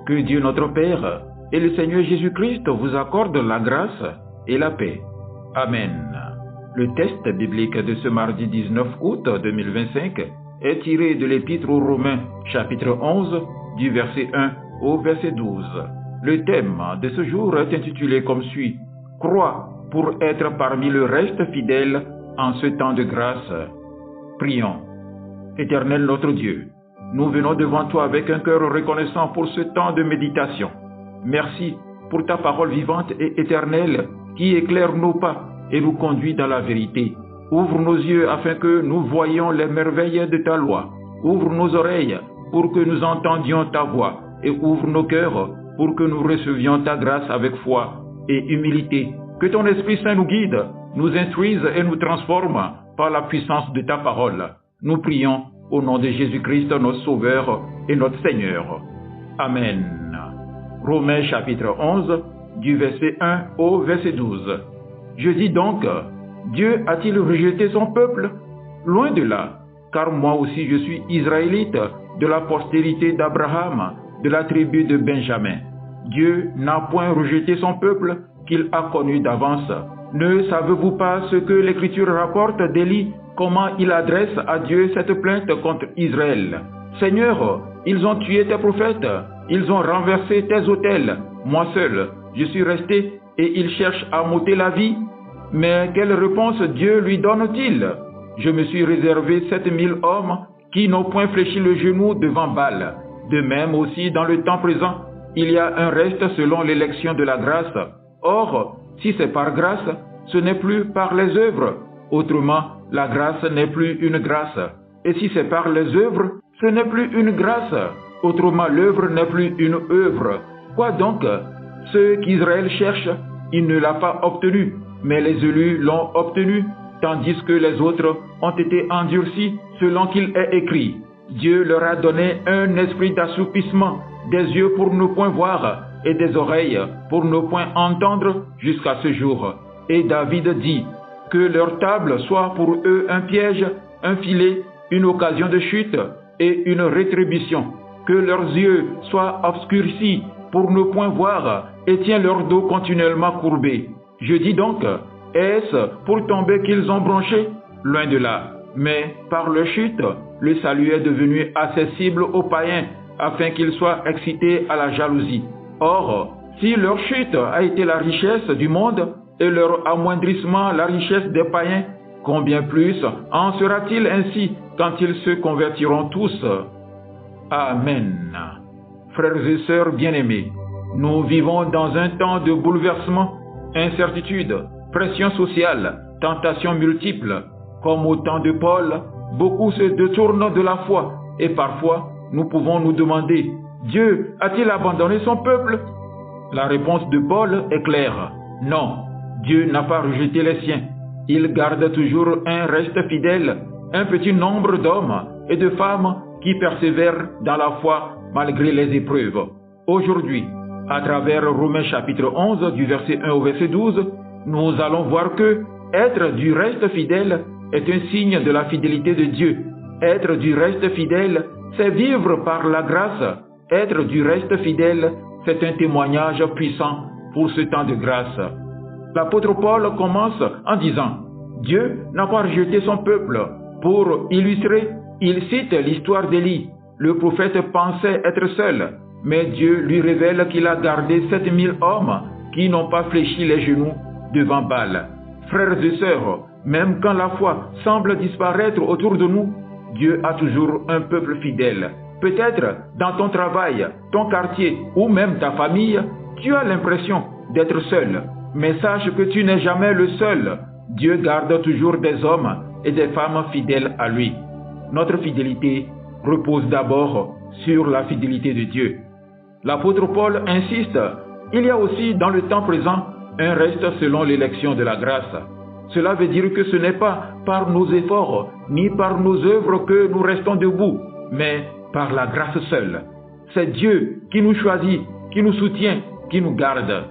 Que Dieu notre Père et le Seigneur Jésus-Christ vous accordent la grâce et la paix. Amen. Le texte biblique de ce mardi 19 août 2025 est tiré de l'Épître aux Romains, chapitre 11, du verset 1 au verset 12. Le thème de ce jour est intitulé comme suit: Crois pour être parmi le reste fidèle en ce temps de grâce. Prions. Éternel notre Dieu, nous venons devant toi avec un cœur reconnaissant pour ce temps de méditation. Merci pour ta parole vivante et éternelle qui éclaire nos pas et nous conduit dans la vérité. Ouvre nos yeux afin que nous voyions les merveilles de ta loi. Ouvre nos oreilles pour que nous entendions ta voix et ouvre nos cœurs pour que nous recevions ta grâce avec foi et humilité. Que ton Esprit Saint nous guide, nous instruise et nous transforme par la puissance de ta parole. Nous prions au nom de Jésus-Christ, notre Sauveur et notre Seigneur. Amen. Romains chapitre 11, du verset 1 au verset 12. Je dis donc, Dieu a-t-il rejeté son peuple? Loin de là, car moi aussi je suis israélite, de la postérité d'Abraham, de la tribu de Benjamin. Dieu n'a point rejeté son peuple qu'il a connu d'avance. Ne savez-vous pas ce que l'Écriture rapporte d'Élie, comment il adresse à Dieu cette plainte contre Israël? Seigneur, ils ont tué tes prophètes, ils ont renversé tes autels. Moi seul, je suis resté et ils cherchent à m'ôter la vie. Mais quelle réponse Dieu lui donne-t-il? Je me suis réservé 7000 hommes qui n'ont point fléchi le genou devant Baal. De même aussi dans le temps présent, il y a un reste selon l'élection de la grâce. Or, si c'est par grâce, ce n'est plus par les œuvres. Autrement, la grâce n'est plus une grâce. Et si c'est par les œuvres, ce n'est plus une grâce. Autrement, l'œuvre n'est plus une œuvre. Quoi donc? Ce qu'Israël cherche, il ne l'a pas obtenu, mais les élus l'ont obtenu, tandis que les autres ont été endurcis selon qu'il est écrit. Dieu leur a donné un esprit d'assoupissement, des yeux pour ne point voir et des oreilles pour ne point entendre jusqu'à ce jour. Et David dit que leur table soit pour eux un piège, un filet, une occasion de chute et une rétribution. Que leurs yeux soient obscurcis pour ne point voir et tiennent leur dos continuellement courbé. Je dis donc, est-ce pour tomber qu'ils ont bronché? Loin de là. Mais par leur chute, le salut est devenu accessible aux païens afin qu'ils soient excités à la jalousie. Or, si leur chute a été la richesse du monde et leur amoindrissement la richesse des païens, combien plus en sera-t-il ainsi quand ils se convertiront tous? Amen. Frères et sœurs bien-aimés, nous vivons dans un temps de bouleversement, incertitude, pression sociale, tentations multiples. Comme au temps de Paul, beaucoup se détournent de la foi et parfois nous pouvons nous demander, Dieu a-t-il abandonné son peuple? La réponse de Paul est claire, non, Dieu n'a pas rejeté les siens. Il garde toujours un reste fidèle, un petit nombre d'hommes et de femmes qui persévèrent dans la foi malgré les épreuves. Aujourd'hui, à travers Romains chapitre 11 du verset 1 au verset 12, nous allons voir que être du reste fidèle est un signe de la fidélité de Dieu. Être du reste fidèle, c'est vivre par la grâce. Être du reste fidèle, c'est un témoignage puissant pour ce temps de grâce. L'apôtre Paul commence en disant « Dieu n'a pas rejeté son peuple ». Pour illustrer, il cite l'histoire d'Élie. Le prophète pensait être seul, mais Dieu lui révèle qu'il a gardé 7000 hommes qui n'ont pas fléchi les genoux devant Baal. Frères et sœurs, même quand la foi semble disparaître autour de nous, Dieu a toujours un peuple fidèle. Peut-être dans ton travail, ton quartier ou même ta famille, tu as l'impression d'être seul. Mais sache que tu n'es jamais le seul. Dieu garde toujours des hommes et des femmes fidèles à lui. Notre fidélité repose d'abord sur la fidélité de Dieu. L'apôtre Paul insiste, il y a aussi dans le temps présent un reste selon l'élection de la grâce. Cela veut dire que ce n'est pas par nos efforts ni par nos œuvres que nous restons debout, mais par la grâce seule. C'est Dieu qui nous choisit, qui nous soutient, qui nous garde.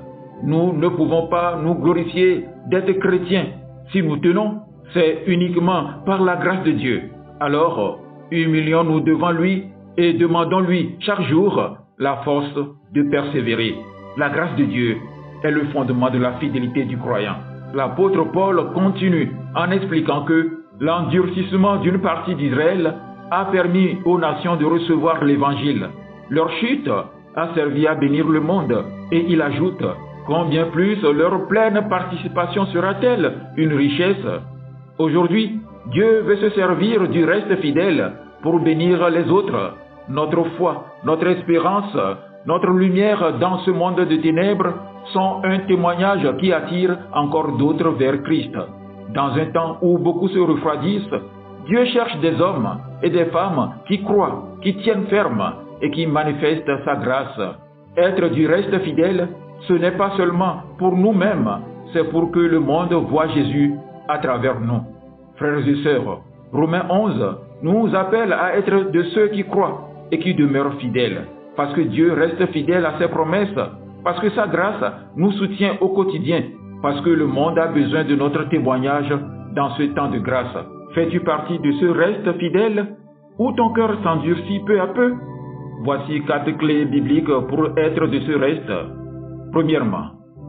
Nous ne pouvons pas nous glorifier d'être chrétiens. Si nous tenons, c'est uniquement par la grâce de Dieu. Alors, humilions-nous devant lui et demandons-lui chaque jour la force de persévérer. La grâce de Dieu est le fondement de la fidélité du croyant. L'apôtre Paul continue en expliquant que l'endurcissement d'une partie d'Israël a permis aux nations de recevoir l'Évangile. Leur chute a servi à bénir le monde. Et il ajoute, combien plus leur pleine participation sera-t-elle une richesse? Aujourd'hui, Dieu veut se servir du reste fidèle pour bénir les autres. Notre foi, notre espérance, notre lumière dans ce monde de ténèbres sont un témoignage qui attire encore d'autres vers Christ. Dans un temps où beaucoup se refroidissent, Dieu cherche des hommes et des femmes qui croient, qui tiennent ferme et qui manifestent sa grâce. Être du reste fidèle, ce n'est pas seulement pour nous-mêmes, c'est pour que le monde voie Jésus à travers nous. Frères et sœurs, Romains 11 nous appelle à être de ceux qui croient et qui demeurent fidèles, parce que Dieu reste fidèle à ses promesses, parce que sa grâce nous soutient au quotidien, parce que le monde a besoin de notre témoignage dans ce temps de grâce. Fais-tu partie de ce reste fidèle ou ton cœur s'endurcit peu à peu? Voici 4 clés bibliques pour être de ce reste. Premièrement,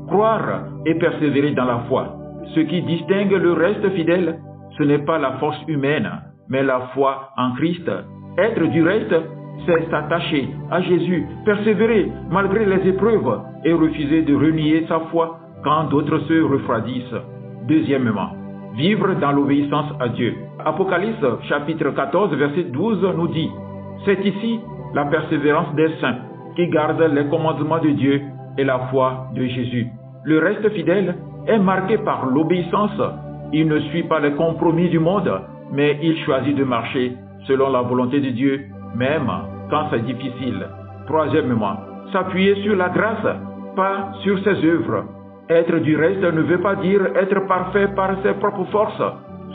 croire et persévérer dans la foi. Ce qui distingue le reste fidèle, ce n'est pas la force humaine, mais la foi en Christ. Être du reste, c'est s'attacher à Jésus, persévérer malgré les épreuves et refuser de renier sa foi quand d'autres se refroidissent. Deuxièmement, vivre dans l'obéissance à Dieu. Apocalypse chapitre 14 verset 12 nous dit, c'est ici la persévérance des saints qui gardent les commandements de Dieu et la foi de Jésus. Le reste fidèle est marqué par l'obéissance. Il ne suit pas les compromis du monde, mais il choisit de marcher selon la volonté de Dieu, même quand c'est difficile. Troisièmement, s'appuyer sur la grâce, pas sur ses œuvres. Être du reste ne veut pas dire être parfait par ses propres forces.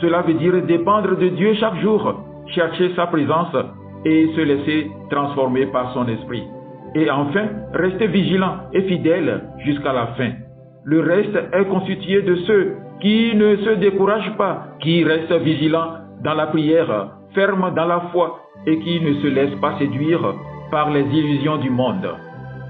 Cela veut dire dépendre de Dieu chaque jour, chercher sa présence et se laisser transformer par son esprit. Et enfin, rester vigilant et fidèle jusqu'à la fin. Le reste est constitué de ceux qui ne se découragent pas, qui restent vigilants dans la prière, fermes dans la foi et qui ne se laissent pas séduire par les illusions du monde.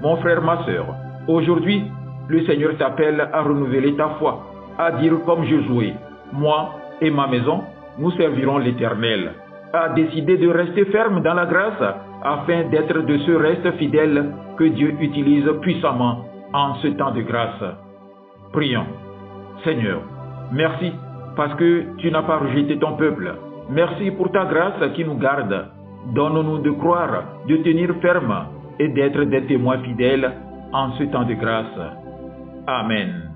Mon frère, ma sœur, aujourd'hui, le Seigneur t'appelle à renouveler ta foi, à dire comme Josué, moi et ma maison, nous servirons l'Éternel, à décider de rester ferme dans la grâce afin d'être de ce reste fidèle que Dieu utilise puissamment en ce temps de grâce. Prions. Seigneur, merci parce que tu n'as pas rejeté ton peuple. Merci pour ta grâce qui nous garde. Donne-nous de croire, de tenir ferme et d'être des témoins fidèles en ce temps de grâce. Amen.